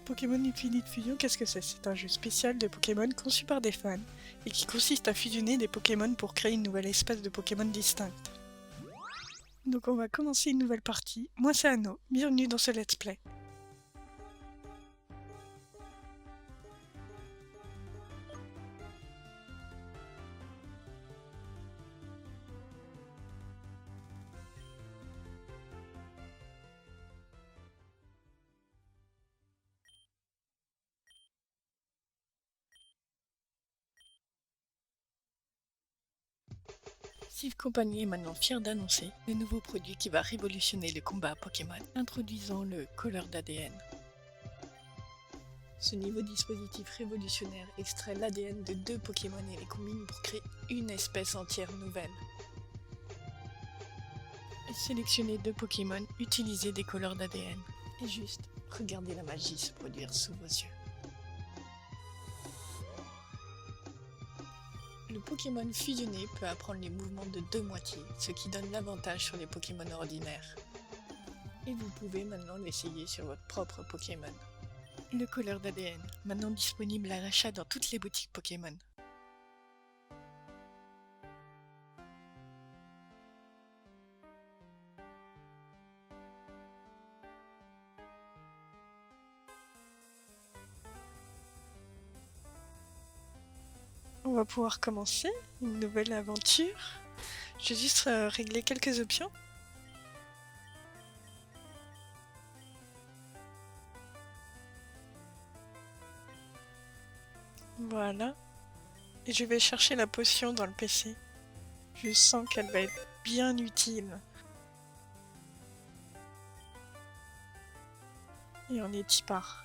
Pokémon Infinite Fusion, qu'est-ce que c'est? C'est un jeu spécial de Pokémon conçu par des fans et qui consiste à fusionner des Pokémon pour créer une nouvelle espèce de Pokémon distincte. Donc on va commencer une nouvelle partie. Moi c'est Anno, bienvenue dans ce let's play. Steve Company est maintenant fier d'annoncer le nouveau produit qui va révolutionner le combat à Pokémon, introduisant le colleur d'ADN. Ce nouveau dispositif révolutionnaire extrait l'ADN de 2 Pokémon et les combine pour créer une espèce entière nouvelle. Sélectionnez 2 Pokémon, utilisez des colleurs d'ADN. Et juste, regardez la magie se produire sous vos yeux. Le Pokémon fusionné peut apprendre les mouvements de 2 moitiés, ce qui donne l'avantage sur les Pokémon ordinaires. Et vous pouvez maintenant l'essayer sur votre propre Pokémon. Le colleur d'ADN, maintenant disponible à l'achat dans toutes les boutiques Pokémon. On va pouvoir commencer une nouvelle aventure. Je vais juste régler quelques options. Voilà. Et je vais chercher la potion dans le PC. Je sens qu'elle va être bien utile. Et on y part.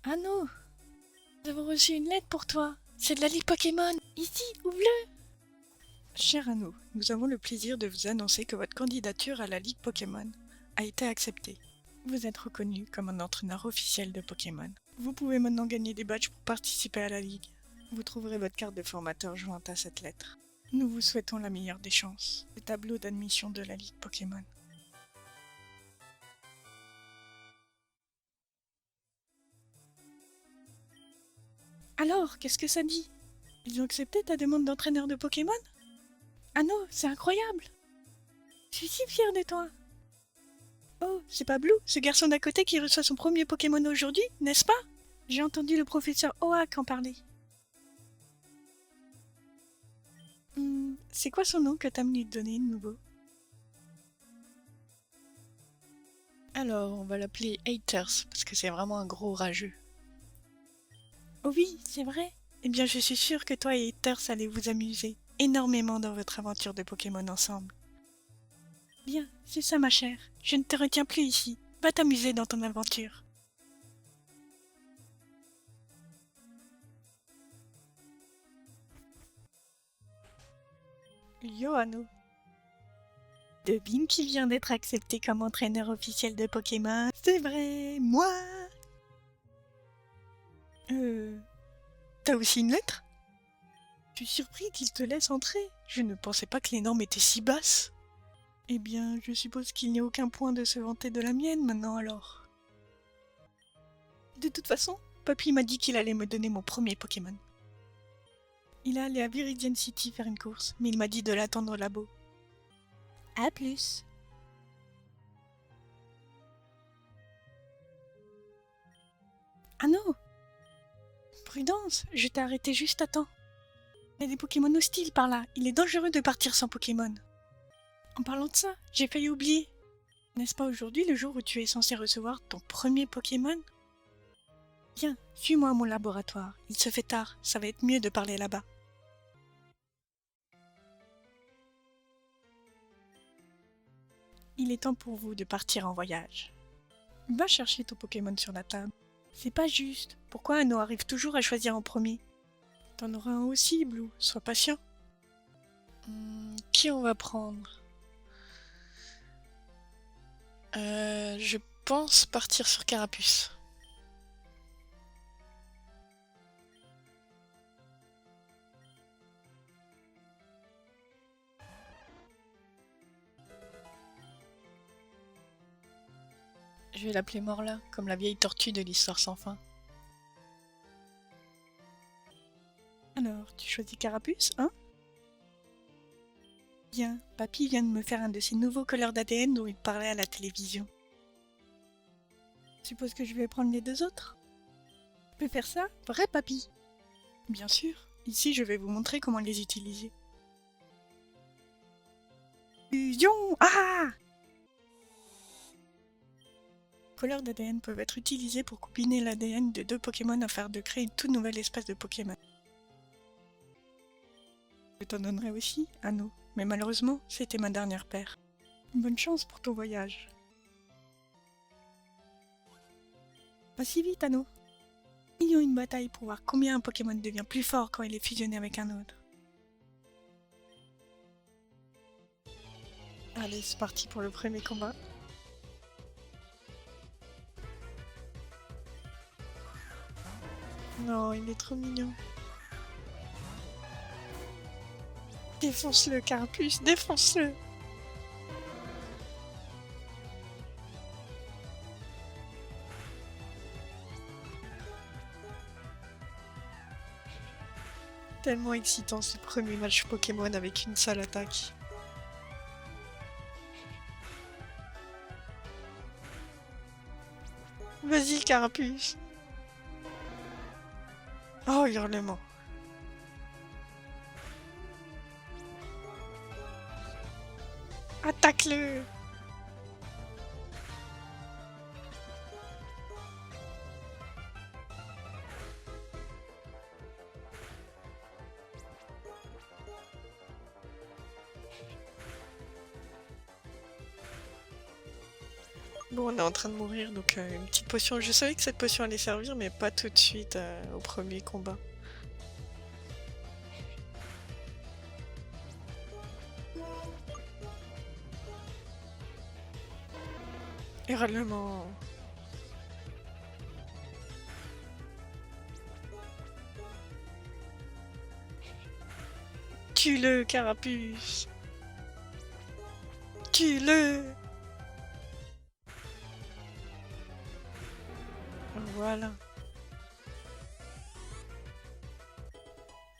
Anno, nous avons reçu une lettre pour toi. C'est de la Ligue Pokémon. Ici, ouvre-le. Cher Anno, nous avons le plaisir de vous annoncer que votre candidature à la Ligue Pokémon a été acceptée. Vous êtes reconnu comme un entraîneur officiel de Pokémon. Vous pouvez maintenant gagner des badges pour participer à la Ligue. Vous trouverez votre carte de formateur jointe à cette lettre. Nous vous souhaitons la meilleure des chances. Le tableau d'admission de la Ligue Pokémon. Alors, qu'est-ce que ça dit? Ils ont accepté ta demande d'entraîneur de Pokémon? Ah non, c'est incroyable! Je suis si fière de toi! Oh, c'est pas Blue, ce garçon d'à côté qui reçoit son premier Pokémon aujourd'hui, n'est-ce pas? J'ai entendu le professeur Oak en parler. C'est quoi son nom que t'as me donner de nouveau? Alors, on va l'appeler Haters, parce que c'est vraiment un gros rageux. Oh oui, c'est vrai. Eh bien, je suis sûre que toi et Haters allez vous amuser énormément dans votre aventure de Pokémon ensemble. Bien, c'est ça ma chère. Je ne te retiens plus ici. Va t'amuser dans ton aventure. Yoano. Devine qui vient d'être accepté comme entraîneur officiel de Pokémon. C'est vrai, moi. T'as aussi une lettre? Je suis surpris qu'il te laisse entrer. Je ne pensais pas que les normes étaient si basses. Eh bien, je suppose qu'il n'y a aucun point de se vanter de la mienne maintenant alors. De toute façon, Papy m'a dit qu'il allait me donner mon premier Pokémon. Il est allé à Viridian City faire une course, mais il m'a dit de l'attendre au labo. À plus. Ah non! Prudence, je t'ai arrêté juste à temps. Il y a des Pokémon hostiles par là, il est dangereux de partir sans Pokémon. En parlant de ça, j'ai failli oublier. N'est-ce pas aujourd'hui le jour où tu es censé recevoir ton premier Pokémon? Viens, suis-moi à mon laboratoire. Il se fait tard, ça va être mieux de parler là-bas. Il est temps pour vous de partir en voyage. Va chercher ton Pokémon sur la table. C'est pas juste. Pourquoi Anno arrive toujours à choisir en premier? T'en auras un aussi, Blue. Sois patient. Qui on va prendre? Je pense partir sur Carapuce. Je vais l'appeler Morla, comme la vieille tortue de l'histoire sans fin. Alors, tu choisis Carapuce, hein? Bien, papy vient de me faire un de ces nouveaux colleurs d'ADN dont il parlait à la télévision. Suppose que je vais prendre les deux autres? Tu peux faire ça? Vrai, papy? Bien sûr. Ici, je vais vous montrer comment les utiliser. Fusion! Ah! Les couleurs d'ADN peuvent être utilisés pour combiner l'ADN de deux Pokémon afin de créer une toute nouvelle espèce de Pokémon. Je t'en donnerai aussi, Anneau, mais malheureusement, c'était ma dernière paire. Bonne chance pour ton voyage. Pas si vite, Anneau. Il y a une bataille pour voir combien un Pokémon devient plus fort quand il est fusionné avec un autre. Allez, c'est parti pour le premier combat. Non, il est trop mignon. Défonce-le, Carapuce, défonce-le! Tellement excitant ce premier match Pokémon avec une seule attaque. Vas-y, Carapuce! Oh, hurlement! Attaque-le! Bon, on est en train de mourir, donc une petite potion. Je savais que cette potion allait servir, mais pas tout de suite au premier combat. Hurlement! Tue-le, Carapuce! Tue-le! Voilà.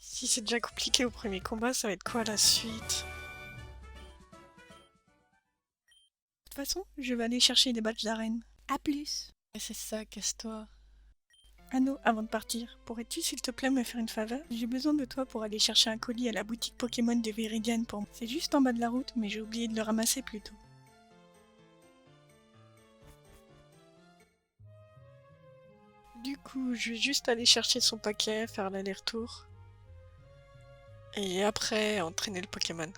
Si c'est déjà compliqué au premier combat, ça va être quoi la suite? De toute façon, je vais aller chercher des badges d'arène. A plus! Et c'est ça, casse-toi. Anneau, avant de partir, pourrais-tu s'il te plaît me faire une faveur? J'ai besoin de toi pour aller chercher un colis à la boutique Pokémon de Viridian pour moi. C'est juste en bas de la route, mais j'ai oublié de le ramasser plus tôt. Du coup, je vais juste aller chercher son paquet, faire l'aller-retour. Et après, entraîner le Pokémon.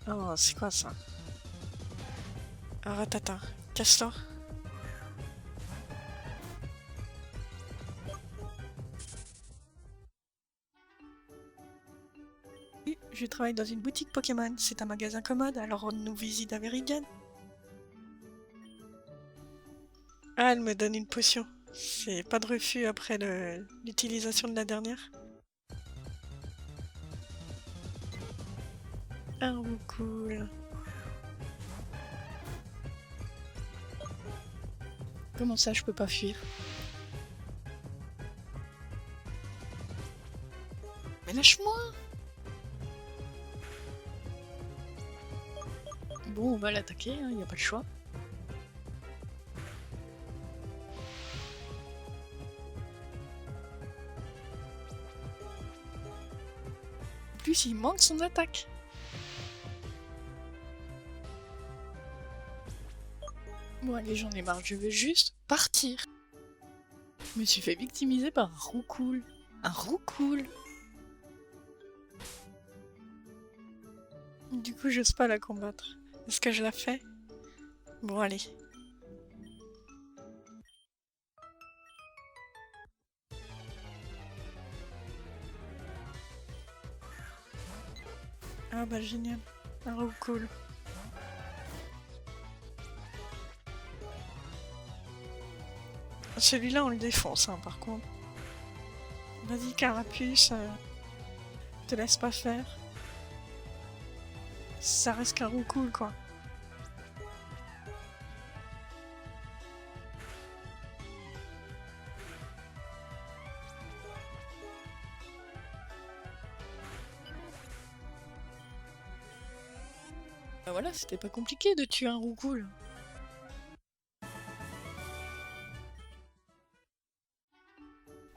Oh, c'est quoi ça? Un ratata. Casse-toi. Oui, je travaille dans une boutique Pokémon. C'est un magasin commode, alors on nous visite à Viridian. Ah, elle me donne une potion. C'est pas de refus après l'utilisation de la dernière. Ah, cool. Comment ça, je peux pas fuir? Mais lâche-moi! Bon, on va l'attaquer, hein, y a pas le choix. En plus, il manque son attaque. Bon, allez, j'en ai marre, je veux juste partir. Je me suis fait victimiser par un Roucoule. Un Roucoule! Du coup, j'ose pas la combattre. Est-ce que je la fais? Bon, allez. Ah bah génial. Un Roucoule. Celui-là, on le défonce, hein, par contre. Vas-y, Carapuce, te laisse pas faire. Ça reste qu'un roucoule, quoi. Bah voilà, c'était pas compliqué de tuer un roucoule.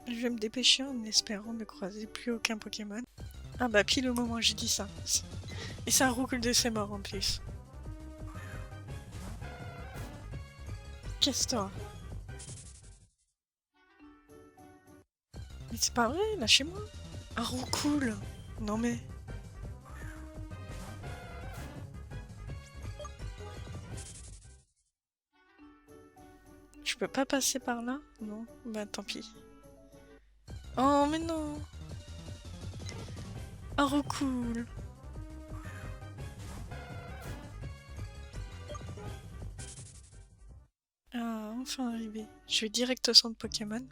Je vais me dépêcher en espérant ne croiser plus aucun Pokémon. Ah bah pile au moment où j'ai dit ça. Et c'est un roucoule de ses morts en plus. Casse-toi. Mais c'est pas vrai, lâchez-moi. Un roucoule. Non mais... Je peux pas passer par là? Non, bah tant pis. Oh mais non. Un roucoule. Ah, enfin arrivé. Je vais direct au centre Pokémon.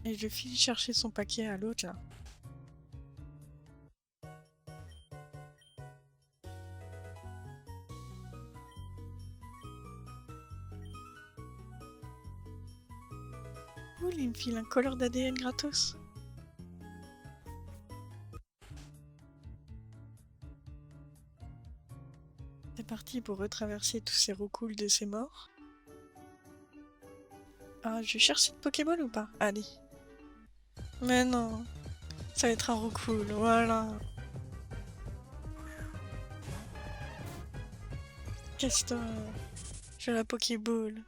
Et je file chercher son paquet à l'autre là. Cool, il me file un colleur d'ADN gratos. C'est parti pour retraverser tous ces roucoules de ces morts. Ah, je cherche cette Pokémon ou pas? Allez. Mais non. Ça va être un roucoule, voilà. Casse-toi. J'ai la Pokéball.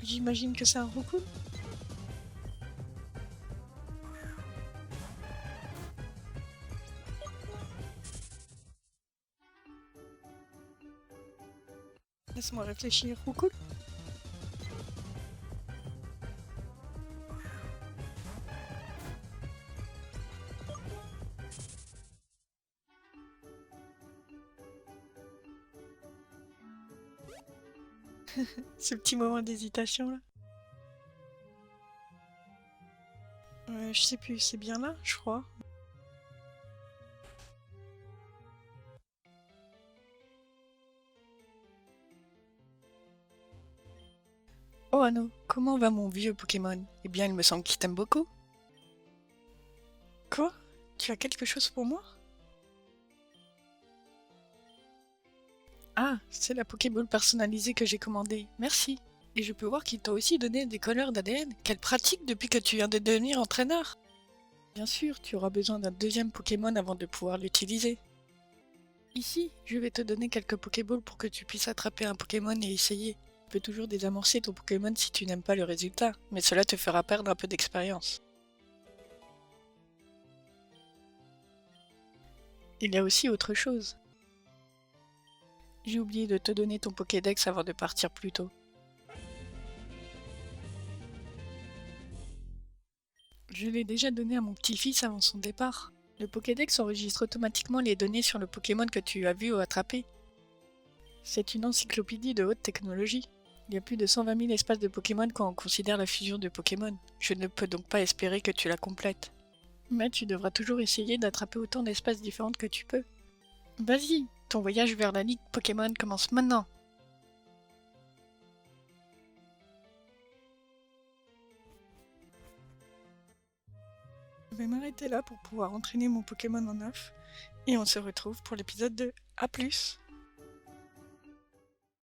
J'imagine que c'est un roucoule. Laisse-moi réfléchir, roucoule. Ce petit moment d'hésitation là. Je sais plus, c'est bien là, je crois. Oh Anno, comment va mon vieux Pokémon? Eh bien, il me semble qu'il t'aime beaucoup. Quoi? Tu as quelque chose pour moi? Ah, c'est la Pokéball personnalisée que j'ai commandée. Merci. Et je peux voir qu'il t'a aussi donné des colleurs d'ADN. Quelle pratique depuis que tu viens de devenir entraîneur. Bien sûr, tu auras besoin d'un deuxième Pokémon avant de pouvoir l'utiliser. Ici, je vais te donner quelques Pokéballs pour que tu puisses attraper un Pokémon et essayer. Tu peux toujours désamorcer ton Pokémon si tu n'aimes pas le résultat, mais cela te fera perdre un peu d'expérience. Il y a aussi autre chose. J'ai oublié de te donner ton Pokédex avant de partir plus tôt. Je l'ai déjà donné à mon petit-fils avant son départ. Le Pokédex enregistre automatiquement les données sur le Pokémon que tu as vu ou attrapé. C'est une encyclopédie de haute technologie. Il y a plus de 120 000 espaces de Pokémon quand on considère la fusion de Pokémon. Je ne peux donc pas espérer que tu la complètes. Mais tu devras toujours essayer d'attraper autant d'espaces différents que tu peux. Vas-y, ton voyage vers la Ligue Pokémon commence maintenant. Je vais m'arrêter là pour pouvoir entraîner mon Pokémon en off. Et on se retrouve pour l'épisode 2. A plus!